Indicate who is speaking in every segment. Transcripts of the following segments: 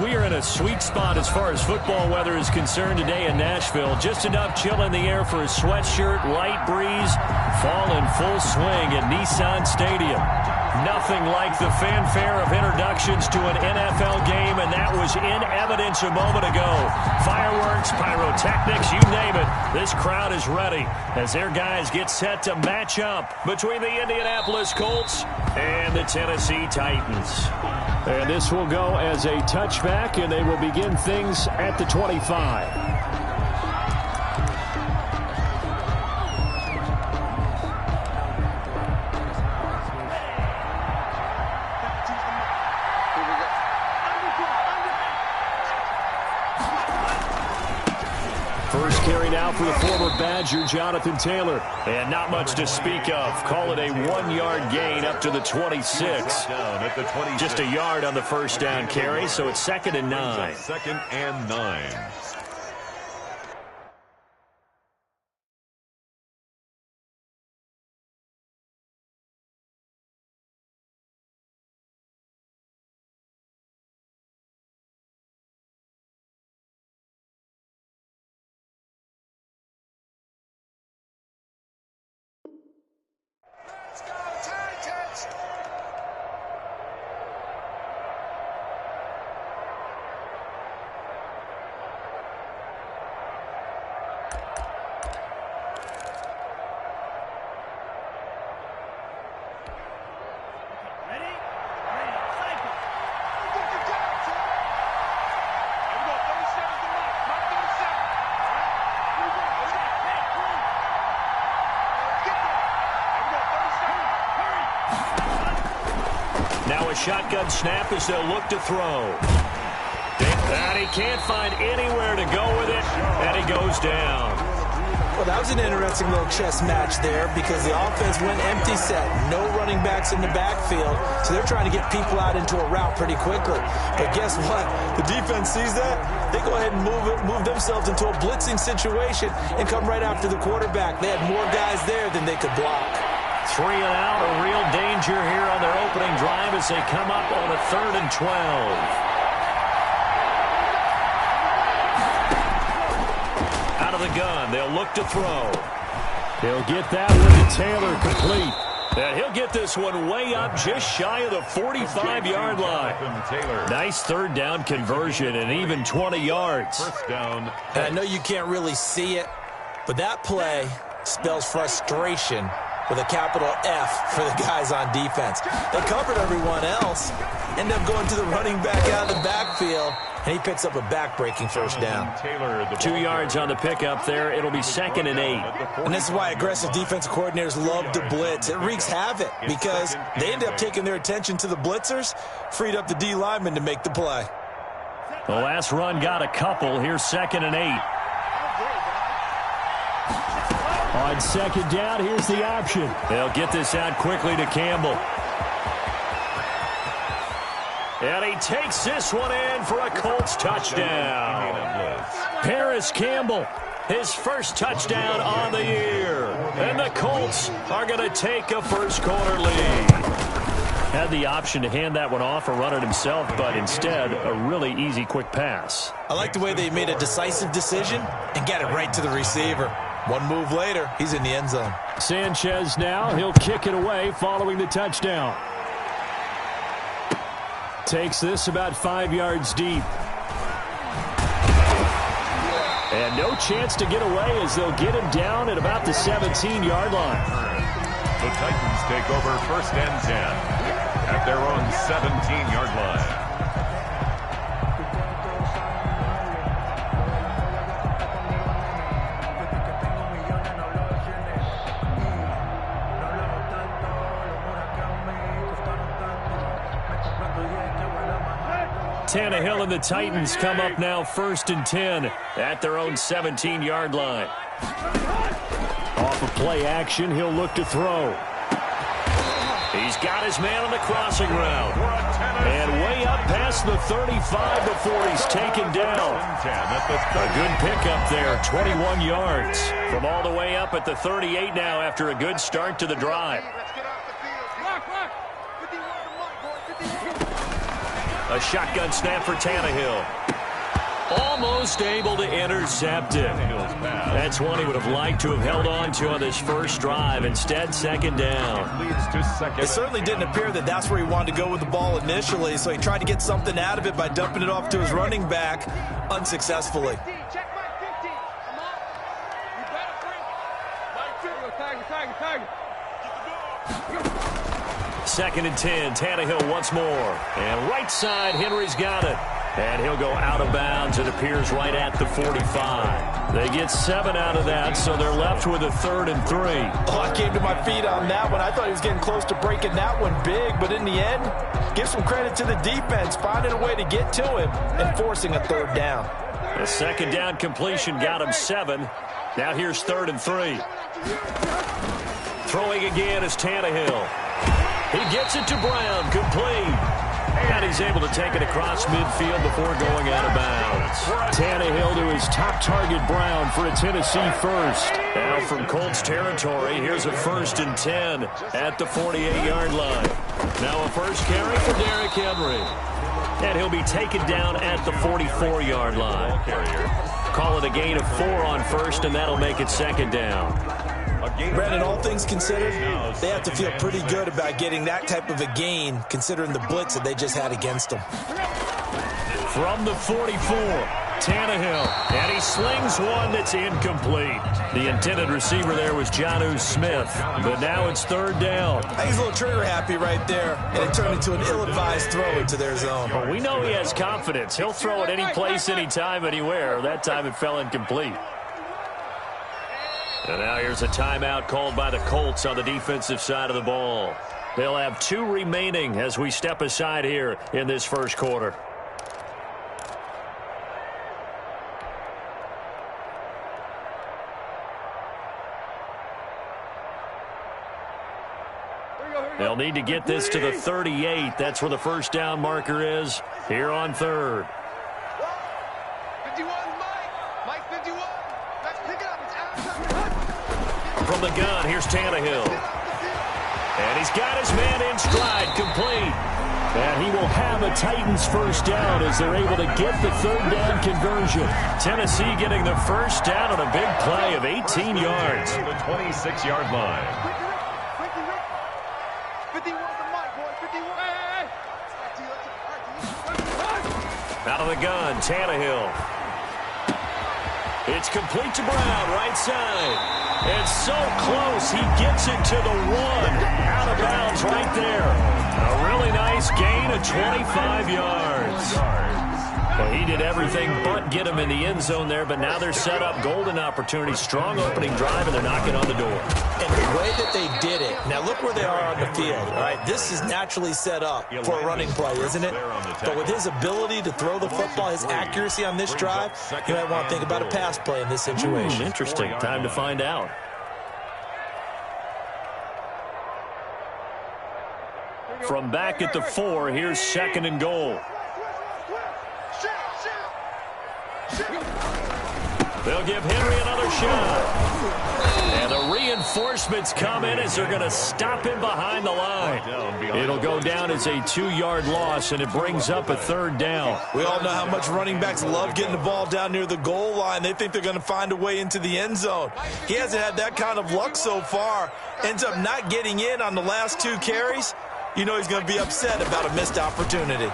Speaker 1: We are in a sweet spot as far as football weather is concerned today in Nashville. Just enough chill in the air for a sweatshirt, light breeze, fall in full swing at Nissan Stadium. Nothing like the fanfare of introductions to an NFL game, and that was in evidence a moment ago. Fireworks, pyrotechnics, you name it. This crowd is ready as their guys get set to match up between the Indianapolis Colts and the Tennessee Titans. And this will go as a touchback, and they will begin things at the 25. First carry now for the former Badger, Jonathan Taylor. And not much to speak of. Call it a 1-yard gain up to the 26. Just a yard on the first down carry, so it's 2nd and 9.
Speaker 2: 2nd and 9.
Speaker 1: Now a shotgun snap as they'll look to throw. And he can't find anywhere to go with it, and he goes down.
Speaker 3: Well, that was an interesting little chess match there because the offense went empty set. No running backs in the backfield, so they're trying to get people out into a route pretty quickly. But guess what? The defense sees that. They go ahead and move themselves into a blitzing situation and come right after the quarterback. They had more guys there than they could block.
Speaker 1: 3 and out, a real danger here on their opening drive as they come up on a 3rd and 12. Out of the gun, they'll look to throw. He'll get that one to Taylor, complete. And he'll get this one way up just shy of the 45-yard line. Nice 3rd down conversion and even 20 yards.
Speaker 2: First down.
Speaker 3: And I know you can't really see it, but that play spells frustration with a capital F for the guys on defense. They covered everyone else, end up going to the running back out of the backfield, and he picks up a back-breaking first down.
Speaker 1: 2 yards on the pickup there. It'll be 2nd and 8.
Speaker 3: And this is why aggressive defensive coordinators love to blitz. It wreaks havoc because they end up taking their attention to the blitzers, freed up the D lineman to make the play.
Speaker 1: The last run got a couple. Here's 2nd and 8. On 2nd down, here's the option. They'll get this out quickly to Campbell. And he takes this one in for a Colts touchdown. Paris Campbell, his first touchdown on the year. And the Colts are going to take a first-quarter lead. Had the option to hand that one off or run it himself, but instead, a really easy, quick pass.
Speaker 3: I like the way they made a decisive decision and got it right to the receiver. One move later, he's in the end zone.
Speaker 1: Sanchez now, he'll kick it away following the touchdown. Takes this about 5 yards deep. And no chance to get away as they'll get him down at about the 17-yard line.
Speaker 2: The Titans take over 1st and 10 at their own 17-yard line.
Speaker 1: Tannehill and the Titans come up now 1st and 10 at their own 17-yard line. Off of play action, he'll look to throw. He's got his man on the crossing route. And way up past the 35 before he's taken down. A good pickup there, 21 yards. From all the way up at the 38 now after a good start to the drive. A shotgun snap for Tannehill. Almost able to intercept it. That's one he would have liked to have held on to on this first drive. Instead, second down.
Speaker 3: It certainly didn't appear that that's where he wanted to go with the ball initially, so he tried to get something out of it by dumping it off to his running back unsuccessfully.
Speaker 1: Second and 10, Tannehill once more. And right side, Henry's got it. And he'll go out of bounds. It appears right at the 45. They get 7 out of that, so they're left with a 3rd and 3.
Speaker 3: Oh, I came to my feet on that one. I thought he was getting close to breaking that one big, but in the end, give some credit to the defense, finding a way to get to him and forcing a 3rd down.
Speaker 1: A second down completion got him 7. Now here's 3rd and 3. Throwing again is Tannehill. He gets it to Brown, complete. And he's able to take it across midfield before going out of bounds. Tannehill to his top target, Brown, for a Tennessee first. Now from Colts territory, here's a 1st and 10 at the 48-yard line. Now a first carry for Derrick Henry. And he'll be taken down at the 44-yard line. Call it a gain of 4 on first, and that'll make it second down.
Speaker 3: Brandon, all things considered, they have to feel pretty good about getting that type of a gain, considering the blitz that they just had against them.
Speaker 1: From the 44, Tannehill, and he slings one that's incomplete. The intended receiver there was Jonnu Smith, but now it's 3rd down.
Speaker 3: I think he's a little trigger happy right there, and it turned into an ill-advised throw into their zone.
Speaker 1: Well, we know he has confidence. He'll throw it any place, anytime, anywhere. That time it fell incomplete. And now here's a timeout called by the Colts on the defensive side of the ball. They'll have 2 remaining as we step aside here in this first quarter. They'll need to get this to the 38. That's where the first down marker is here on 3rd.
Speaker 4: 51, Mike 51. Let's pick it up.
Speaker 1: From the gun, here's Tannehill. And he's got his man in stride, complete. And he will have a Titans first down as they're able to get the 3rd down conversion. Tennessee getting the first down on a big play of 18 yards.
Speaker 2: The 26-yard line.
Speaker 4: 51 to Mike, boy. 51. Hey.
Speaker 1: Out of the gun, Tannehill. It's complete to Brown, right side. And so close, he gets it to the 1. Out of bounds right there. A really nice gain of 25 yards. Well, he did everything but get him in the end zone there, but now they're set up golden opportunity. Strong opening drive, and they're knocking on the door.
Speaker 3: And the way that they did it, now look where they are on the field, all right? This is naturally set up for a running play, isn't it? But with his ability to throw the football, his accuracy on this drive, you might want to think about a pass play in this situation.
Speaker 1: Interesting. Time to find out. From back at the 4, here's 2nd and goal. They'll give Henry another shot. And the reinforcements come in as they're going to stop him behind the line. It'll go down as a 2-yard loss, and it brings up a 3rd down.
Speaker 3: We all know how much running backs love getting the ball down near the goal line. They think they're going to find a way into the end zone. He hasn't had that kind of luck so far. Ends up not getting in on the last 2 carries. You know he's going to be upset about a missed opportunity.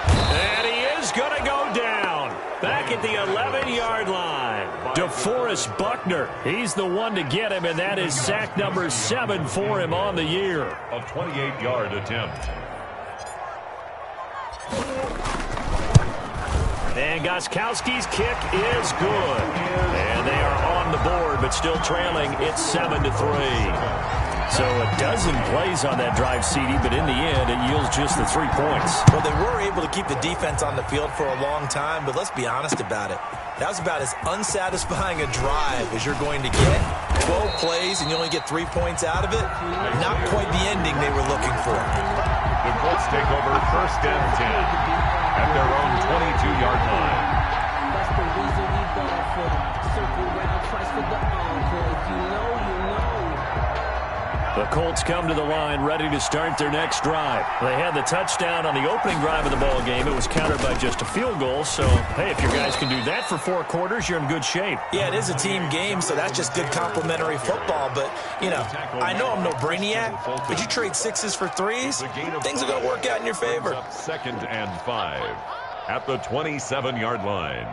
Speaker 1: And he is going to go down. Back at the 11-yard line. DeForest Buckner, he's the one to get him, and that is sack number 7 for him on the year.
Speaker 2: A 28-yard attempt.
Speaker 1: And Gostkowski's kick is good. And they are on the board, but still trailing. It's 7-3. So a dozen plays on that drive, CD, but in the end, it yields just the 3 points.
Speaker 3: Well, they were able to keep the defense on the field for a long time, but let's be honest about it. That was about as unsatisfying a drive as you're going to get. 12 plays and you only get 3 points out of it. Not quite the ending they were looking for.
Speaker 2: The Colts take over 1st and 10 at their own 22-yard line.
Speaker 5: That's the reason we ball for them. Circle round twice for the encore. If you know, you know.
Speaker 1: The Colts come to the line ready to start their next drive. They had the touchdown on the opening drive of the ball game. It was countered by just a field goal. So, hey, if your guys can do that for 4 quarters, you're in good shape.
Speaker 3: Yeah, it is a team game, so that's just good complementary football. But, you know, I know I'm no brainiac, but you trade 6s for 3s, things are going to work out in your favor.
Speaker 2: 2nd and 5 at the 27-yard line.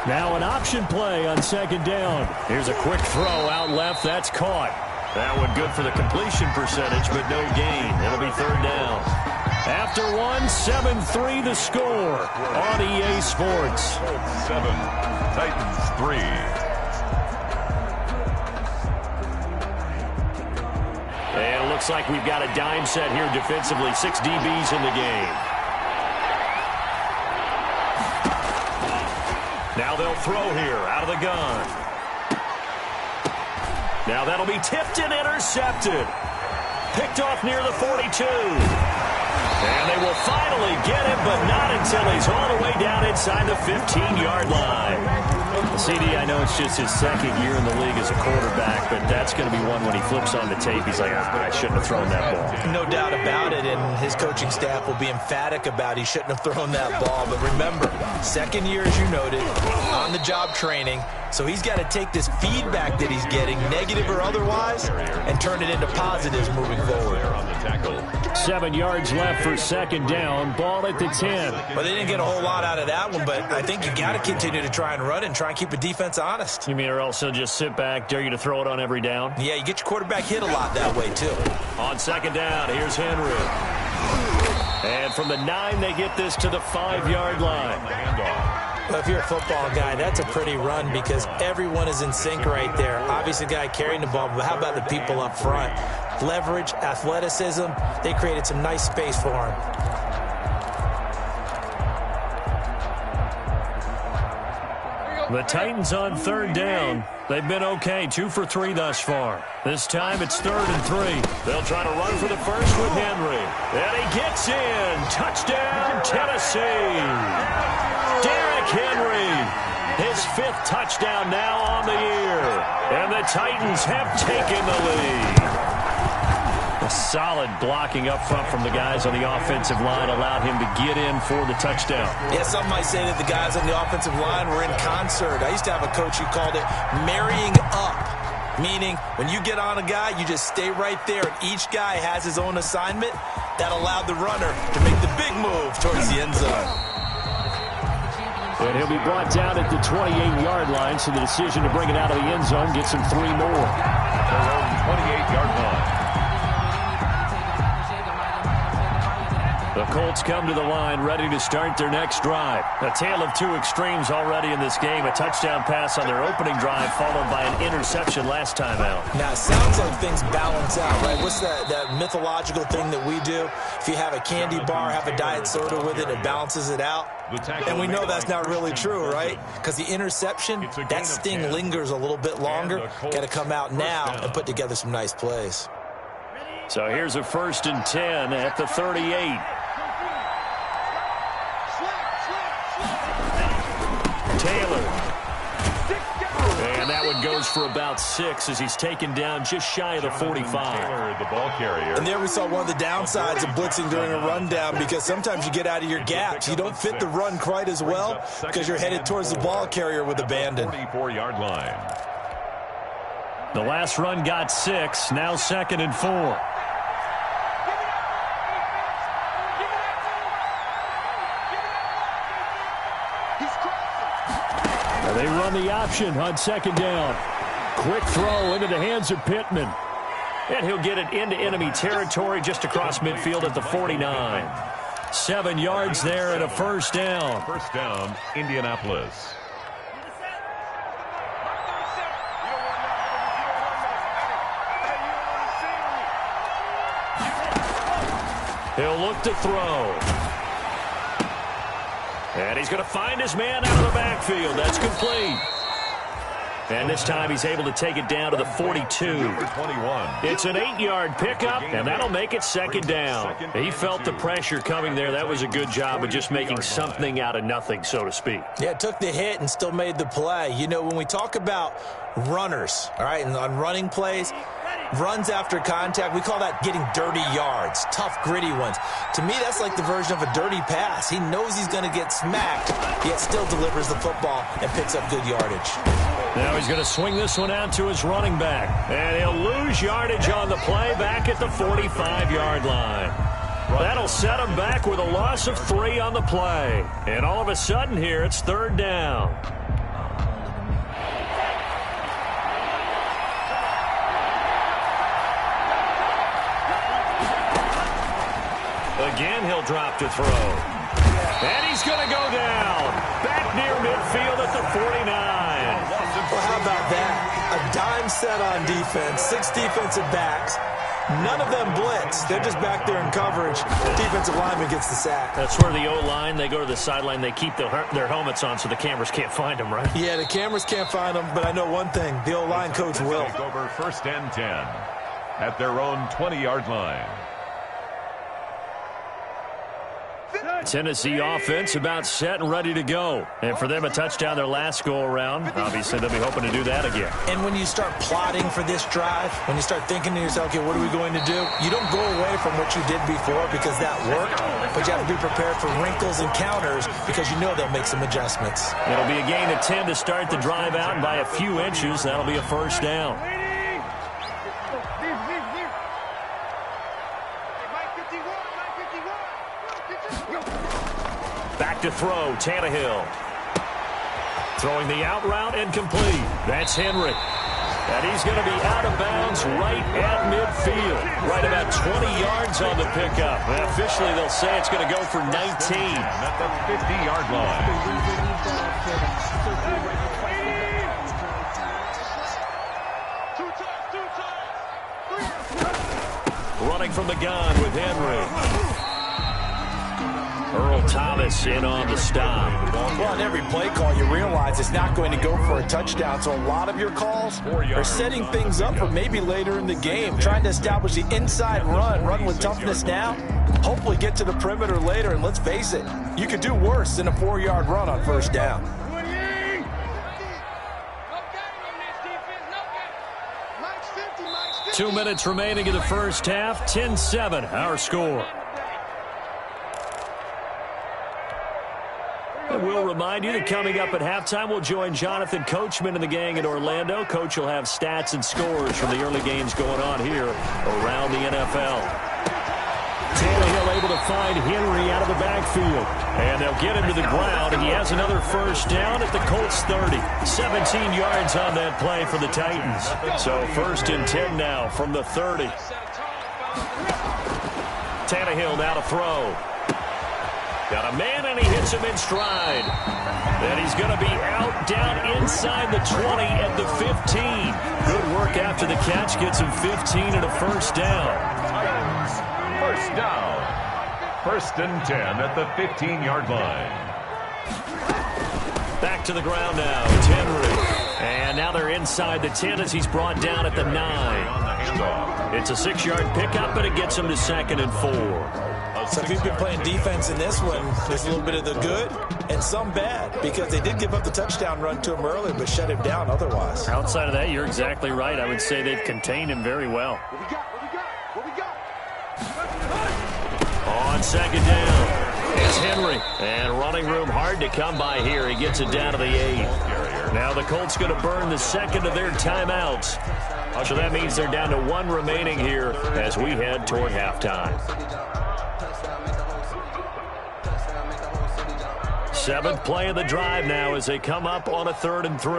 Speaker 1: Now an option play on 2nd down. Here's a quick throw out left. That's caught. That one good for the completion percentage, but no gain. It'll be 3rd down. After 1, 7-3 the score on EA Sports.
Speaker 2: 7, Titans 3.
Speaker 1: And it looks like we've got a dime set here defensively. 6 DBs in the game. Now they'll throw here out of the gun. Now that'll be tipped and intercepted. Picked off near the 42. And they will finally get him, but not until he's all the way down inside the 15-yard line. CD, I know it's just his 2nd year in the league as a quarterback, but that's going to be one when he flips on the tape. He's like, I shouldn't have thrown that ball.
Speaker 3: No doubt about it, and his coaching staff will be emphatic about he shouldn't have thrown that ball. But remember, 2nd year, as you noted, on-the-job training. So he's got to take this feedback that he's getting, negative or otherwise, and turn it into positives moving forward.
Speaker 1: 7 yards left for 2nd down. Ball at the 10.
Speaker 3: Well, they didn't get a whole lot out of that one, but I think you got to continue to try and run and try and keep the defense honest.
Speaker 1: You mean or else he'll just sit back, dare you to throw it on every down?
Speaker 3: Yeah, you get your quarterback hit a lot that way, too.
Speaker 1: On 2nd down, here's Henry. And from the 9, they get this to the 5-yard line.
Speaker 3: Well, if you're a football guy, that's a pretty run because everyone is in sync right there. Obviously, the guy carrying the ball, but how about the people up front? Leverage, athleticism, they created some nice space for him.
Speaker 1: The Titans on 3rd down. They've been okay, 2 for 3 thus far. This time it's 3rd and 3. They'll try to run for the first with Henry. And he gets in. Touchdown, Tennessee. Derrick Henry, his 5th touchdown now on the year. And the Titans have taken the lead. A solid blocking up front from the guys on the offensive line allowed him to get in for the touchdown.
Speaker 3: Yeah, some might say that the guys on the offensive line were in concert. I used to have a coach who called it marrying up, meaning when you get on a guy, you just stay right there, and each guy has his own assignment. That allowed the runner to make the big move towards the end zone.
Speaker 1: And he'll be brought down at the 28-yard line, so the decision to bring it out of the end zone gets him 3 more.
Speaker 2: Their own 28-yard line.
Speaker 1: The Colts come to the line ready to start their next drive. A tale of 2 extremes already in this game. A touchdown pass on their opening drive followed by an interception last time out.
Speaker 3: Now, it sounds like things balance out, right? What's that mythological thing that we do? If you have a candy bar, have a diet soda with it, it balances it out. And we know that's not really true, right? Because the interception, that sting lingers a little bit longer. Got to come out now and put together some nice plays.
Speaker 1: So here's a 1st and 10 at the 38. Taylor. And that one goes for about 6 as he's taken down just shy of the 45.
Speaker 2: Taylor, the ball carrier.
Speaker 3: And there we saw one of the downsides of blitzing during a rundown because sometimes you get out of your gaps. You don't fit the run quite as well because you're headed towards the ball carrier with abandon.
Speaker 2: 44-yard line.
Speaker 1: The last run got 6. Now 2nd and 4. They run the option on 2nd down. Quick throw into the hands of Pittman. And he'll get it into enemy territory just across midfield at the 49. 7 yards there and a 1st down.
Speaker 2: 1st down, Indianapolis.
Speaker 1: He'll look to throw. And he's going to find his man out of the backfield. That's complete. And this time he's able to take it down to the 42.
Speaker 2: Number 21.
Speaker 1: It's an 8-yard pickup, and that'll make it second down. He felt the pressure coming there. That was a good job of just making something out of nothing, so to speak.
Speaker 3: Yeah, took the hit and still made the play. You know, when we talk about runners, all right, and on running plays, runs after contact, we call that getting dirty yards, tough, gritty ones. To me, that's like the version of a dirty pass. He knows he's going to get smacked, yet still delivers the football and picks up good yardage.
Speaker 1: Now he's going to swing this one out to his running back, and he'll lose yardage on the play back at the 45-yard line. That'll set him back with a loss of 3 on the play. And all of a sudden here, it's third down. Again, he'll drop to throw. And he's going to go down. Back near midfield at the 49.
Speaker 3: Well, how about that? A dime set on defense, 6 defensive backs. None of them blitz. They're just back there in coverage. Defensive lineman gets the sack.
Speaker 1: That's where the O-line, they go to the sideline, they keep their helmets on so the cameras can't find them, right?
Speaker 3: Yeah, the cameras can't find them, but I know one thing. The O-line coach will.
Speaker 2: Take over first and 10 at their own 20-yard line.
Speaker 1: Tennessee offense about set and ready to go. And for them, a touchdown their last go-around. Obviously, they'll be hoping to do that again.
Speaker 3: And when you start plotting for this drive, when you start thinking to yourself, okay, what are we going to do? You don't go away from what you did before because that worked, but you have to be prepared for wrinkles and counters because you know they'll make some adjustments.
Speaker 1: It'll be a gain of 10 to start the drive out, and by a few inches, that'll be a first down. Back to throw, Tannehill. Throwing the out route incomplete. That's Henry. And he's going to be out of bounds right at midfield. Right about 20 yards on the pickup. And officially, they'll say it's going to go for 19.
Speaker 2: At the 50-yard line.
Speaker 1: Running from the gun with Henry. Earl Thomas in on the stop.
Speaker 3: Well, on every play call, you realize it's not going to go for a touchdown. So a lot of your calls are setting things up for maybe later in the game, trying to establish the inside run with toughness now, hopefully get to the perimeter later. And let's face it, you could do worse than a 4-yard run on first down.
Speaker 1: Two minutes remaining in the first half. 10-7, our score. And we'll remind you that coming up at halftime, we'll join Jonathan Coachman and the gang in Orlando. Coach will have stats and scores from the early games going on here around the NFL. Tannehill able to find Henry out of the backfield. And they'll get him to the ground, and he has another first down at the Colts 30. 17 yards on that play for the Titans. So first and 10 now from the 30. Tannehill now to throw. Got a man, and he hits him in stride. And he's going to be out down inside the 20 at the 15. Good work after the catch. Gets him 15 and a first down.
Speaker 2: First down. First and 10 at the 15-yard line.
Speaker 1: Back to the ground now. It's Henry. And now they're inside the 10 as he's brought down at the 9. It's a 6-yard pickup, but it gets him to second and 4.
Speaker 3: So if you've been playing defense in this one, there's a little bit of the good and some bad because they did give up the touchdown run to him earlier but shut him down otherwise.
Speaker 1: Outside of that, you're exactly right. I would say they've contained him very well.
Speaker 4: What we got?
Speaker 1: On second down, it's Henry. And running room hard to come by here. He gets it down to the 8. Now the Colts going to burn the second of their timeouts. So that means they're down to 1 remaining here as we head toward halftime. 7th play of the drive now as they come up on a 3rd and 3.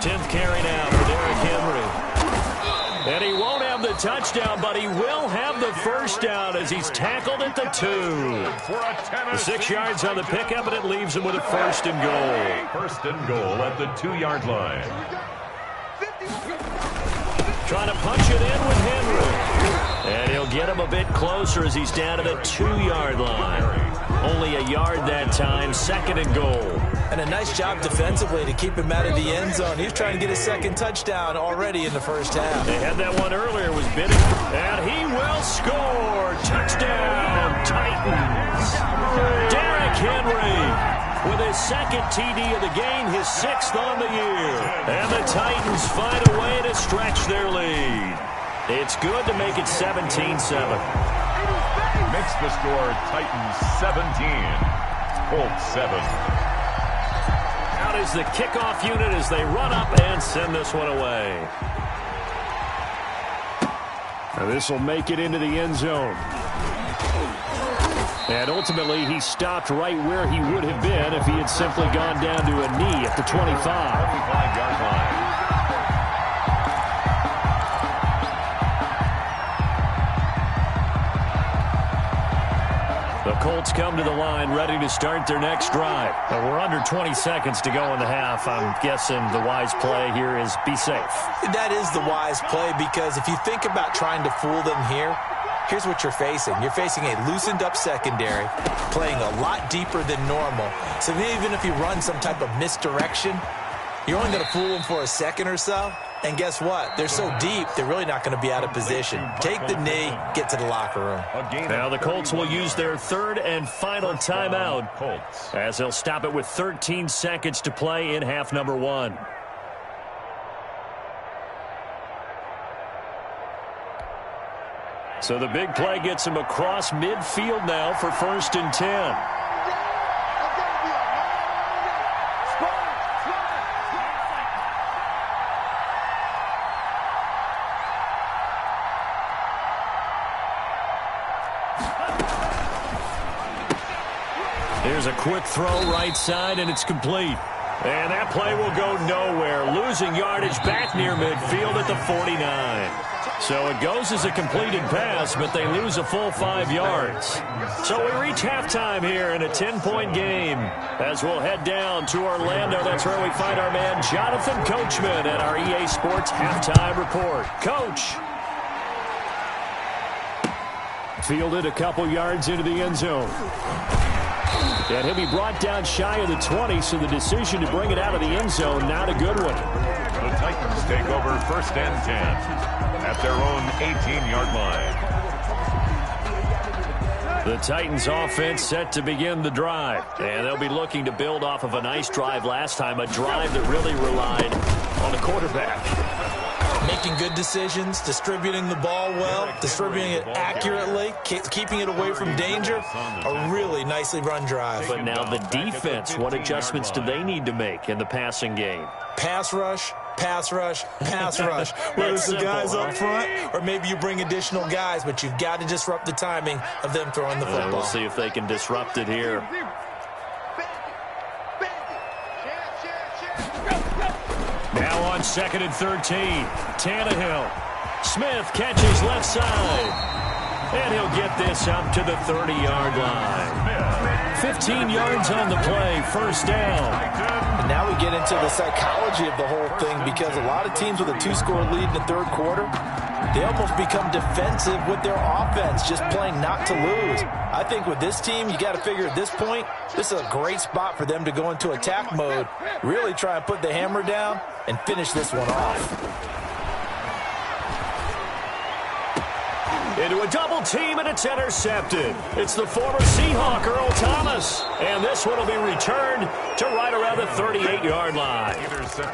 Speaker 1: 10th carry now for Derrick Henry. And he won't have the touchdown, but he will have the first down as he's tackled at the 2. The 6 yards on the pickup, and it leaves him with a first and goal.
Speaker 2: First and goal at the 2-yard line.
Speaker 1: Trying to punch it in with Henry. And he'll get him a bit closer as he's down to the 2-yard line. Only a yard that time, second and goal.
Speaker 3: And a nice job defensively to keep him out of the end zone. He's trying to get his second touchdown already in the first half.
Speaker 1: They had that one earlier, was bidding, and he will score. Touchdown, Titans. Derrick Henry with his second TD of the game, his 6th on the year. And the Titans find a way to stretch their lead. It's good to make it 17-7.
Speaker 2: Makes the score Titans 17, Colts 7.
Speaker 1: Out is the kickoff unit as they run up and send this one away. Now this will make it into the end zone. And ultimately, he stopped right where he would have been if he had simply gone down to a knee at the 25.
Speaker 2: 25-yard line.
Speaker 1: The Colts come to the line ready to start their next drive. But we're under 20 seconds to go in the half. I'm guessing the wise play here is be safe.
Speaker 3: That is the wise play, because if you think about trying to fool them here, here's what you're facing. You're facing a loosened-up secondary, playing a lot deeper than normal. So even if you run some type of misdirection, you're only going to fool them for a second or so. And guess what? They're so deep, they're really not going to be out of position. Take the knee, get to the locker room.
Speaker 1: Now the Colts will use their third and final timeout as they'll stop it with 13 seconds to play in half number 1. So the big play gets him across midfield now for 1st and 10. Here's a quick throw right side, and it's complete. And that play will go nowhere. Losing yardage back near midfield at the 49. So it goes as a completed pass, but they lose a full 5 yards. So we reach halftime here in a 10-point game. As we'll head down to Orlando, that's where we find our man Jonathan Coachman at our EA Sports Halftime Report. Coach. Fielded a couple yards into the end zone. And he'll be brought down shy of the 20, so the decision to bring it out of the end zone, not a good one.
Speaker 2: The Titans take over 1st and 10 at their own 18-yard line.
Speaker 1: The Titans offense set to begin the drive. And they'll be looking to build off of a nice drive last time, a drive that really relied on the quarterback.
Speaker 3: Making good decisions, distributing the ball well, distributing it accurately, keeping it away from danger. A really nicely run drive.
Speaker 1: But now the defense, what adjustments do they need to make in the passing game?
Speaker 3: Pass rush, pass rush, pass rush. Whether it's the guys up front or maybe you bring additional guys, but you've got to disrupt the timing of them throwing the football.
Speaker 1: We'll see if they can disrupt it here. Now on 2nd and 13, Tannehill. Smith catches left side. And he'll get this up to the 30-yard line. 15 yards on the play, 1st down.
Speaker 3: And now we get into the psychology of the whole thing, because a lot of teams with a 2-score lead in the 3rd quarter, they almost become defensive with their offense, just playing not to lose. I think with this team, you got to figure at this point, this is a great spot for them to go into attack mode, really try and put the hammer down and finish this one off.
Speaker 1: Into a double team, and it's intercepted. It's the former Seahawk, Earl Thomas. And this one will be returned to right around the 38-yard line.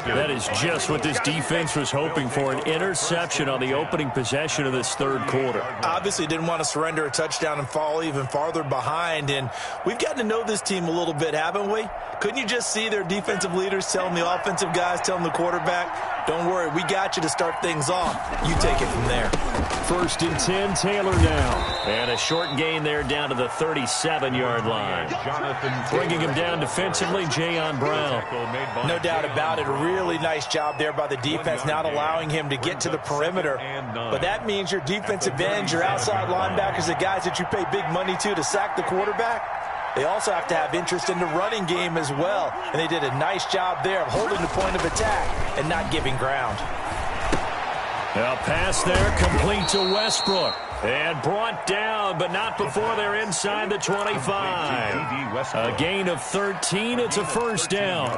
Speaker 1: That is just what this defense was hoping for, an interception on the opening possession of this 3rd quarter.
Speaker 3: Obviously didn't want to surrender a touchdown and fall even farther behind. And we've gotten to know this team a little bit, haven't we? Couldn't you just see their defensive leaders telling the offensive guys, telling the quarterback, don't worry, we got you to start things off. You take it from there.
Speaker 1: 1st and 10, Taylor now. And a short gain there down to the 37-yard line. Bringing him down defensively, Jayon Brown.
Speaker 3: No doubt about it. A really nice job there by the defense, not allowing him to get to the perimeter. But that means your defensive ends, your outside linebackers, the guys that you pay big money to sack the quarterback, they also have to have interest in the running game as well. And they did a nice job there of holding the point of attack and not giving ground.
Speaker 1: A pass there complete to Westbrook. And brought down, but not before they're inside the 25. A gain of 13. It's a first down.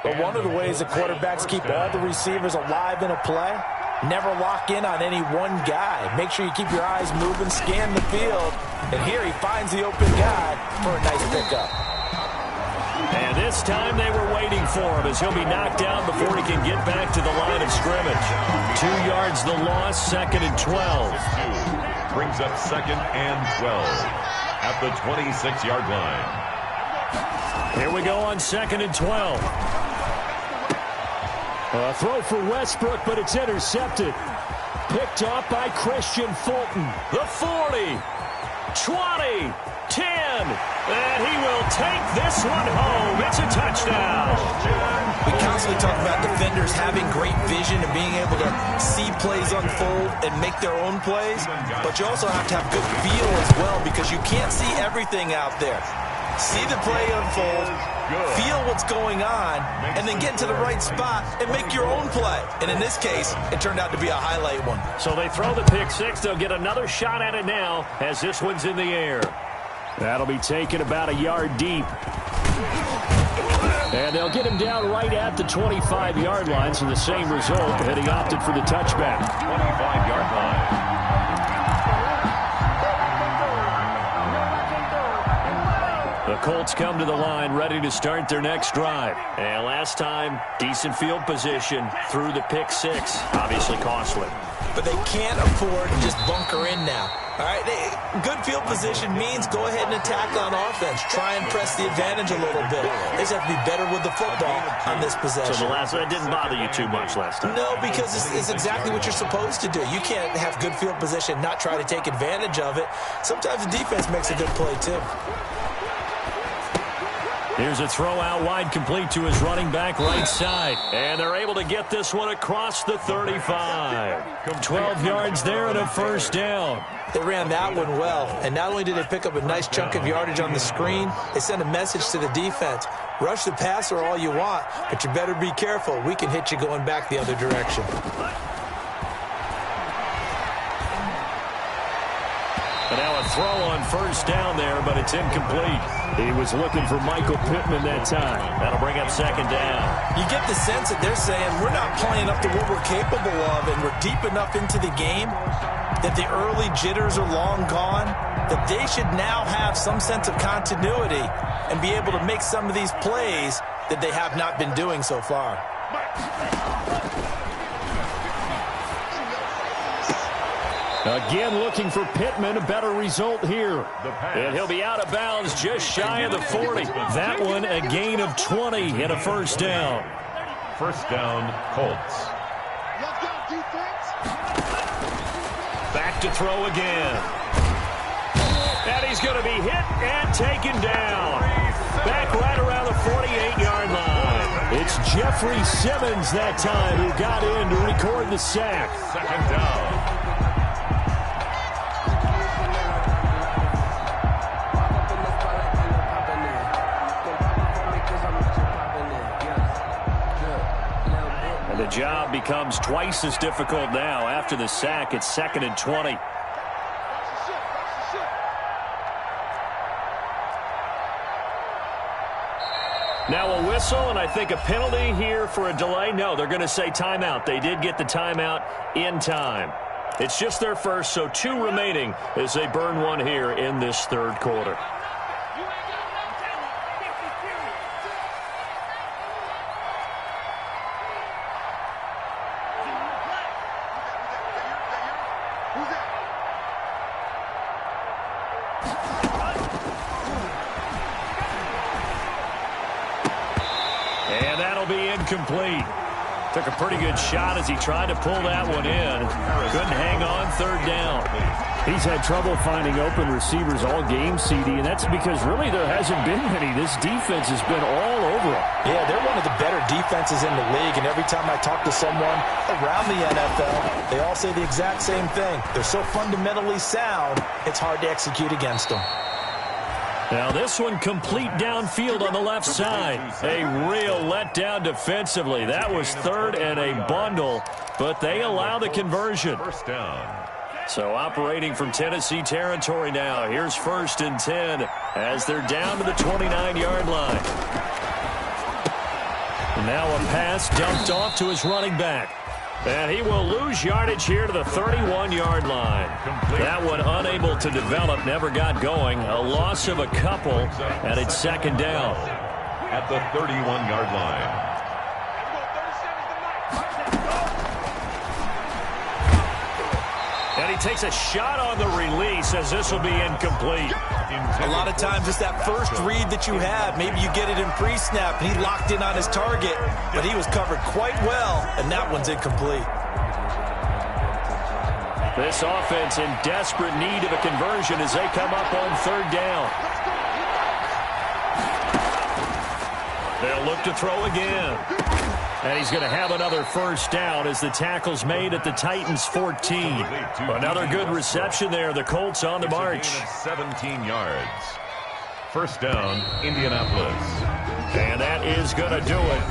Speaker 3: But one of the ways the quarterbacks keep all the receivers alive in a play, never lock in on any one guy. Make sure you keep your eyes moving, scan the field. And here he finds the open guy for a nice pickup.
Speaker 1: And this time they were waiting for him as he'll be knocked down before he can get back to the line of scrimmage. 2 yards the loss, 2nd and 12.
Speaker 2: Brings up 2nd and 12 at the 26-yard line.
Speaker 1: Here we go on 2nd and 12. A throw for Westbrook, but it's intercepted. Picked off by Christian Fulton. The 40, 20, 10, and he will take this one home. It's a touchdown.
Speaker 3: We constantly talk about defenders having great vision and being able to see plays unfold and make their own plays, but you also have to have good feel as well because you can't see everything out there. See the play unfold, feel what's going on, and then get into the right spot and make your own play. And in this case, it turned out to be a highlight one.
Speaker 1: So they throw the pick six. They'll get another shot at it now as this one's in the air. That'll be taken about a yard deep. And they'll get him down right at the 25-yard line, so the same result, and he opted for the touchback.
Speaker 2: 25-yard line.
Speaker 1: The Colts come to the line ready to start their next drive. And last time, decent field position through the pick six. Obviously costly.
Speaker 3: But they can't afford to just bunker in now. All right, good field position means go ahead and attack on offense. Try and press the advantage a little bit. They just have to be better with the football on this possession.
Speaker 1: So that didn't bother you too much last time?
Speaker 3: No, because it's exactly what you're supposed to do. You can't have good field position, not try to take advantage of it. Sometimes the defense makes a good play, too.
Speaker 1: Here's a throw out wide, complete to his running back right side. And they're able to get this one across the 35. 12 yards there and a first down.
Speaker 3: They ran that one well. And not only did they pick up a nice chunk of yardage on the screen, they sent a message to the defense. Rush the passer all you want, but you better be careful. We can hit you going back the other direction.
Speaker 1: And now a throw on first down there, but it's incomplete. He was looking for Michael Pittman that time. That'll bring up second down.
Speaker 3: You get the sense that they're saying we're not playing up to what we're capable of, and we're deep enough into the game that the early jitters are long gone, that they should now have some sense of continuity and be able to make some of these plays that they have not been doing so far.
Speaker 1: Again, looking for Pittman, a better result here. And he'll be out of bounds just shy of the 40. That one, a gain of 20 and a first down.
Speaker 2: First down, Colts.
Speaker 1: Back to throw again. And he's going to be hit and taken down. Back right around the 48-yard line. It's Jeffrey Simmons that time who got in to record the sack.
Speaker 2: Second down.
Speaker 1: The job becomes twice as difficult now. After the sack, it's 2nd and 20. Now a whistle, and I think a penalty here for a delay. No, they're going to say timeout. They did get the timeout in time. It's just their first, so 2 remaining as they burn one here in this third quarter. Complete. Took a pretty good shot as he tried to pull that one in. Couldn't hang on third down.
Speaker 6: He's had trouble finding open receivers all game, CD, and that's because really there hasn't been many. This defense has been all over him.
Speaker 3: Yeah, they're one of the better defenses in the league, and every time I talk to someone around the NFL, they all say the exact same thing. They're so fundamentally sound, it's hard to execute against them.
Speaker 1: Now this one complete downfield on the left side. A real letdown defensively. That was third and a bundle, but they allow the conversion.
Speaker 2: First down.
Speaker 1: So operating from Tennessee territory now. Here's 1st and 10 as they're down to the 29-yard line. Now a pass dumped off to his running back. And he will lose yardage here to the 31-yard line. That one unable to develop, never got going. A loss of a couple, and it's 2nd down.
Speaker 2: At the 31-yard line.
Speaker 1: And he takes a shot on the release as this will be incomplete.
Speaker 3: A lot of times it's that first read that you have. Maybe you get it in pre-snap, and he locked in on his target, but he was covered quite well, and that one's incomplete.
Speaker 1: This offense in desperate need of a conversion as they come up on 3rd down. They'll look to throw again. And he's going to have another 1st down as the tackle's made at the Titans' 14. Another good reception there. The Colts on the march.
Speaker 2: 17 yards. 1st down, Indianapolis.
Speaker 1: And that is going to do it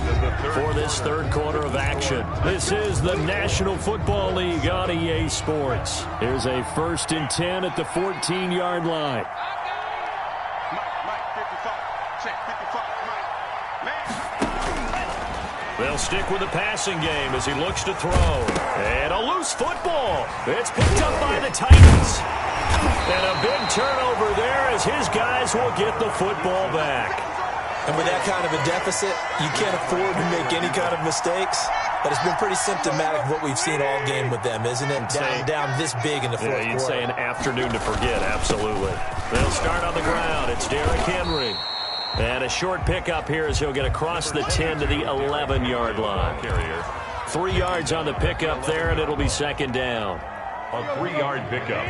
Speaker 1: for this 3rd quarter of action. This is the National Football League on EA Sports. Here's a 1st and 10 at the 14-yard line. They'll stick with the passing game as he looks to throw. And a loose football. It's picked up by the Titans. And a big turnover there as his guys will get the football back.
Speaker 3: And with that kind of a deficit, you can't afford to make any kind of mistakes. But it's been pretty symptomatic of what we've seen all game with them, isn't it? Down this big in the 4th quarter.
Speaker 1: Yeah, you'd say an afternoon to forget, absolutely. They'll start on the ground. It's Derrick Henry. And a short pickup here as he'll get across the 10 to the 11-yard line. 3 yards on the pickup there, and it'll be 2nd down.
Speaker 2: A 3-yard pickup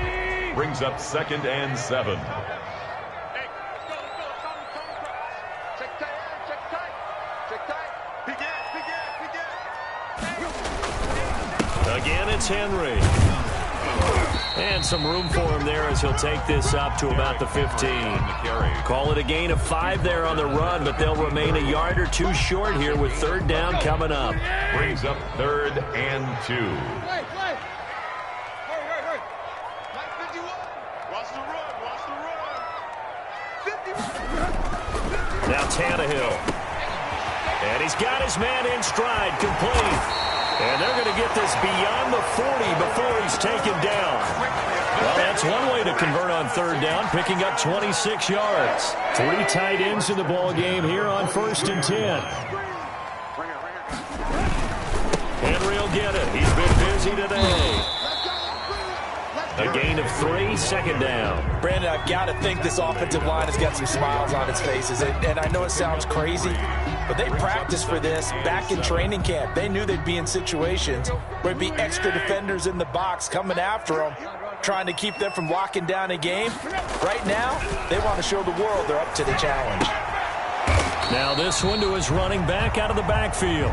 Speaker 2: brings up 2nd and 7.
Speaker 1: Again, it's Henry. And some room for him there as he'll take this up to about the 15. Call it a gain of 5 there on the run, but they'll remain a yard or 2 short here with 3rd down coming up.
Speaker 2: Brings up 3rd and 2.
Speaker 1: Now Tannehill. And he's got his man in stride, complete. And they're going to get this beyond the 40 before he's taken down. Well, that's one way to convert on 3rd down, picking up 26 yards. 3 tight ends in the ball game here on 1st and 10. Henry will get it. He's been busy today. A gain of 3, 2nd down.
Speaker 3: Brandon, I've got to think this offensive line has got some smiles on its faces. And I know it sounds crazy, but they practiced for this back in training camp. They knew they'd be in situations where there'd be extra defenders in the box coming after them, trying to keep them from locking down a game. Right now, they want to show the world they're up to the challenge.
Speaker 1: Now this one to his running back out of the backfield.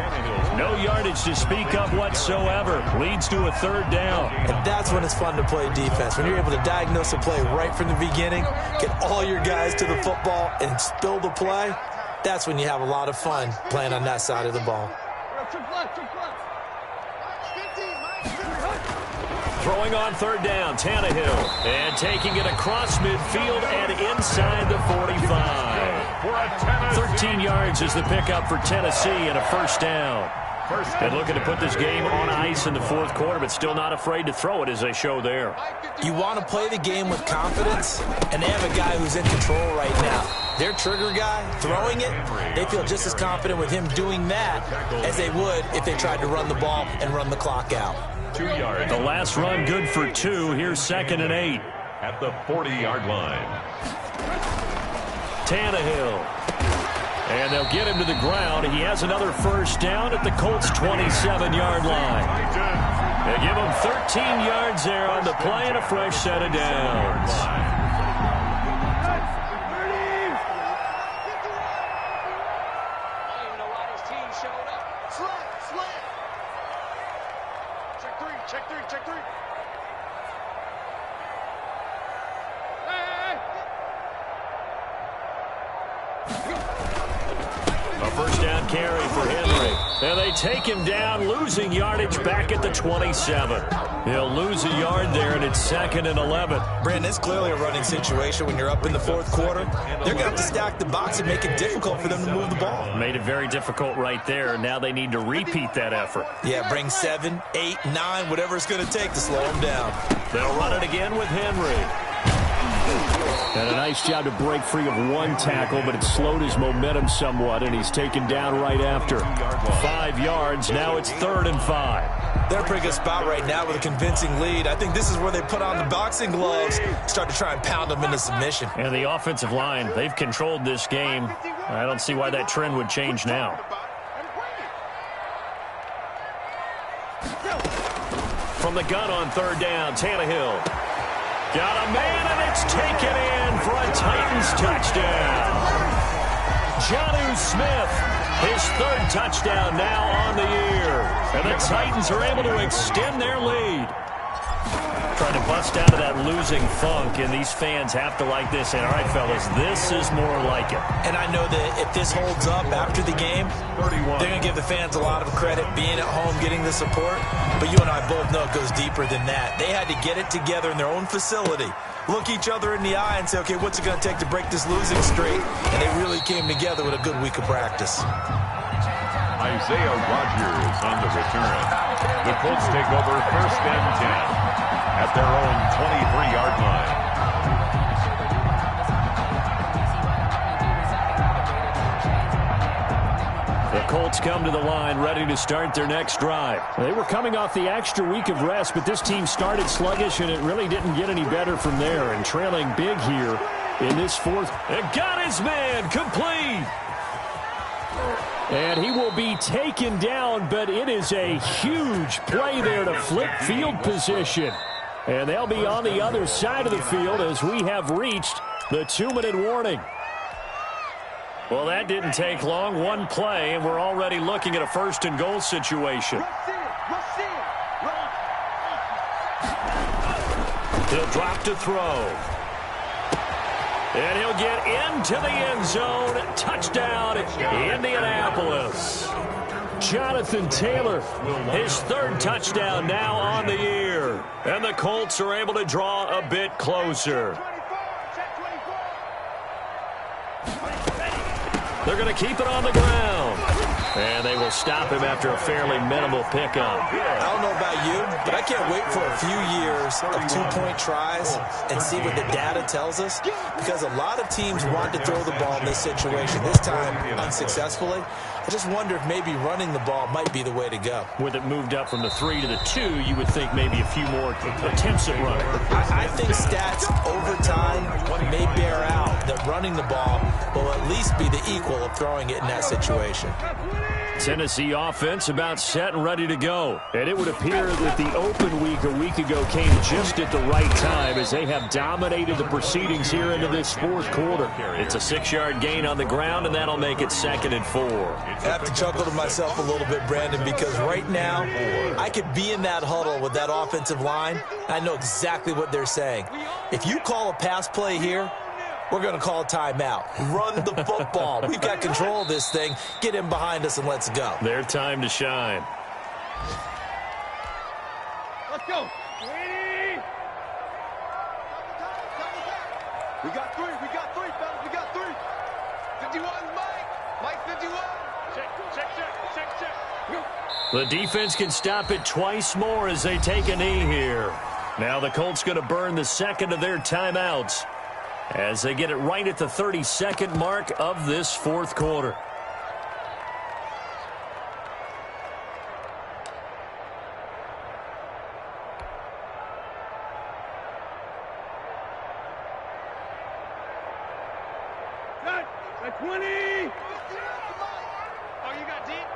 Speaker 1: No yardage to speak of whatsoever. Leads to a 3rd down.
Speaker 3: And that's when it's fun to play defense. When you're able to diagnose a play right from the beginning, get all your guys to the football, and spill the play, that's when you have a lot of fun playing on that side of the ball.
Speaker 1: Throwing on 3rd down, Tannehill. And taking it across midfield and inside the 45. 13 yards is the pickup for Tennessee and a 1st down. And looking to put this game on ice in the 4th quarter, but still not afraid to throw it as they show there.
Speaker 3: You want to play the game with confidence, and they have a guy who's in control right now. Their trigger guy, throwing it, they feel just as confident with him doing that as they would if they tried to run the ball and run the clock out.
Speaker 2: 2 yards.
Speaker 1: The last run good for 2. Here's 2nd and 8.
Speaker 2: At the 40-yard line.
Speaker 1: Tannehill. And they'll get him to the ground. He has another 1st down at the Colts' 27-yard line. They give him 13 yards there on the play and a fresh set of downs. A 1st down Touchdown carry for Henry. And they take him down, losing yardage back at the 27. He'll lose a yard there, and it's 2nd and 11.
Speaker 3: Brandon, it's clearly a running situation when you're up in the fourth quarter. They're going to have to stack the box and make it difficult for them to move the ball.
Speaker 1: Made it very difficult right there. Now they need to repeat that effort.
Speaker 3: Yeah, bring 7, 8, 9, whatever it's going to take to slow them down.
Speaker 1: They'll run it again with Henry.
Speaker 6: And a nice job to break free of one tackle, but it slowed his momentum somewhat, and he's taken down right after.
Speaker 1: 5 yards. Now it's 3rd and 5.
Speaker 3: They're in a pretty good spot right now with a convincing lead. I think this is where they put on the boxing gloves, start to try and pound them into submission.
Speaker 1: And the offensive line, they've controlled this game. I don't see why that trend would change now. From the gun on 3rd down, Tannehill. Got a man, and it's taken in for a Titans touchdown. Jonnu Smith, his 3rd touchdown now on the year. And the Titans are able to extend their lead. Trying to bust out of that losing funk, and these fans have to like this. And all right, fellas, this is more like it.
Speaker 3: And I know that if this holds up after the game, they're going to give the fans a lot of credit, being at home, getting the support. But you and I both know it goes deeper than that. They had to get it together in their own facility, look each other in the eye and say, okay, what's it going to take to break this losing streak? And they really came together with a good week of practice.
Speaker 2: Isaiah Rodgers on the return. The Colts take over 1st and 10 at their own 23-yard line.
Speaker 1: The Colts come to the line ready to start their next drive.
Speaker 6: They were coming off the extra week of rest, but this team started sluggish, and it really didn't get any better from there. And trailing big here in this 4th.
Speaker 1: And got his man complete.
Speaker 6: And he will be taken down, but it is a huge play there to flip field position. And they'll be on the other side of the field as we have reached the 2-minute warning.
Speaker 1: Well, that didn't take long. One play, and we're already looking at a 1st and goal situation. He'll drop to throw. And he'll get into the end zone. Touchdown, Indianapolis.
Speaker 6: Jonathan Taylor,
Speaker 1: his 3rd touchdown now on the year. And the Colts are able to draw a bit closer. They're going to keep it on the ground. And they will stop him after a fairly minimal pickup.
Speaker 3: I don't know about you, but I can't wait for a few years of 2-point tries and see what the data tells us, because a lot of teams want to throw the ball in this situation, this time unsuccessfully. I just wonder if maybe running the ball might be the way to go.
Speaker 1: With it moved up from the 3 to the 2, you would think maybe a few more attempts at running.
Speaker 3: I think stats over time may bear out that running the ball will at least be the equal of throwing it in that situation.
Speaker 6: Tennessee offense about set and ready to go. And it would appear that the open week a week ago came just at the right time as they have dominated the proceedings here into this 4th quarter.
Speaker 1: It's a 6-yard gain on the ground, and that'll make it 2nd and 4.
Speaker 3: I have to chuckle to myself a little bit, Brandon, because right now I could be in that huddle with that offensive line. I know exactly what they're saying. If you call a pass play here, we're going to call a timeout. Run the football. We've got control of this thing. Get him behind us and let's go.
Speaker 1: Their time to shine.
Speaker 4: Let's go. We got 3. We got 3, fellas. We got 3. 51, Mike 51. Check.
Speaker 1: The defense can stop it twice more as they take a knee here. Now the Colts going to burn the 2nd of their timeouts as they get it right at the 32nd mark of this 4th quarter.
Speaker 4: At 20. Oh, you got deep?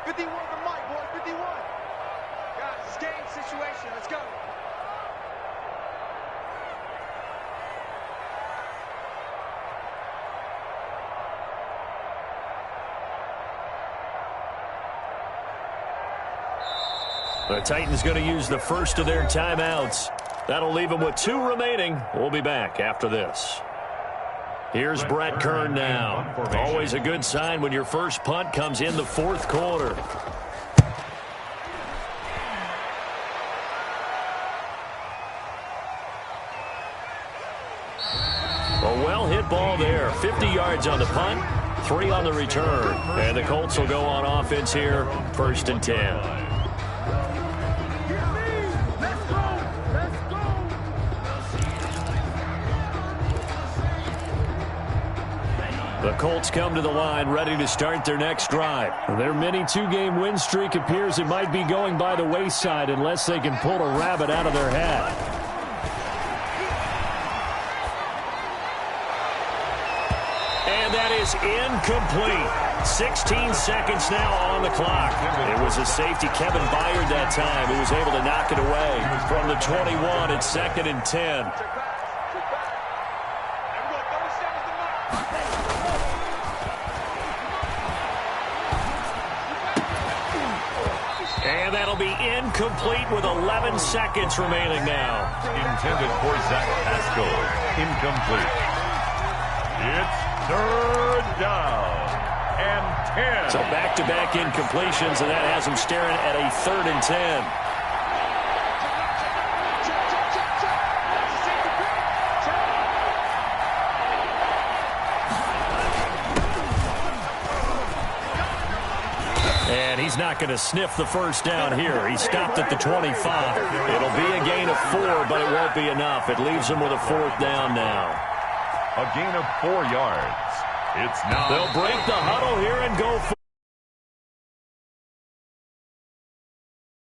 Speaker 4: 51 for Mike, boy. 51. Guys, it's game situation. Let's go.
Speaker 1: The Titans going to use the 1st of their timeouts. That'll leave them with 2 remaining. We'll be back after this. Here's Brett Kern now. Always a good sign when your first punt comes in the fourth quarter. A well-hit ball there. 50 yards on the punt, 3 on the return. And the Colts will go on offense here, 1st and 10. The Colts come to the line ready to start their next drive. Their mini 2-game win streak appears it might be going by the wayside unless they can pull a rabbit out of their hat. And that is incomplete. 16 seconds now on the clock. It was a safety, Kevin Byard, that time, who was able to knock it away from the 21 at 2nd and 10. And that'll be incomplete with 11 seconds remaining now.
Speaker 2: Intended for Zach Pascal. Incomplete. It's 3rd down and 10.
Speaker 1: So back-to-back incompletions, and that has him staring at a 3rd and 10. And he's not going to sniff the first down here. He stopped at the 25. It'll be a gain of 4, but it won't be enough. It leaves him with a 4th down now.
Speaker 2: A gain of 4 yards. It's now.
Speaker 1: They'll break the huddle here and go for